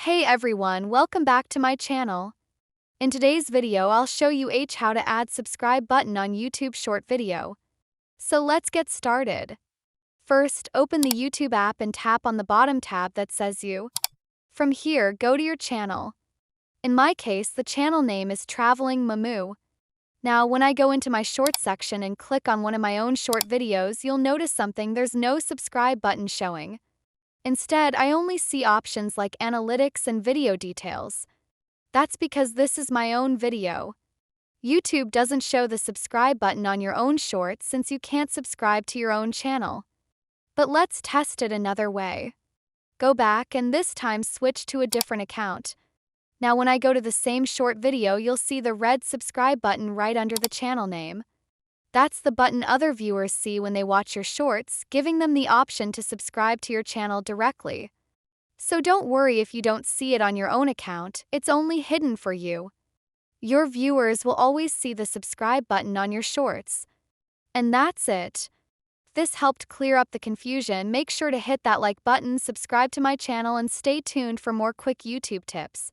Hey everyone, welcome back to my channel. In today's video I'll show you how to add subscribe button on YouTube short video. So let's get started. First, open the YouTube app and tap on the bottom tab that says you. From here, go to your channel. In my case, the channel name is Traveling Mamu. Now, when I go into my short section and click on one of my own short videos, you'll notice something: there's no subscribe button showing. Instead, I only see options like analytics and video details. That's because this is my own video. YouTube doesn't show the subscribe button on your own short since you can't subscribe to your own channel. But let's test it another way. Go back and this time switch to a different account. Now when I go to the same short video, you'll see the red subscribe button right under the channel name. That's the button other viewers see when they watch your shorts, giving them the option to subscribe to your channel directly. So don't worry if you don't see it on your own account, it's only hidden for you. Your viewers will always see the subscribe button on your shorts. And that's it. If this helped clear up the confusion, make sure to hit that like button, subscribe to my channel, and stay tuned for more quick YouTube tips.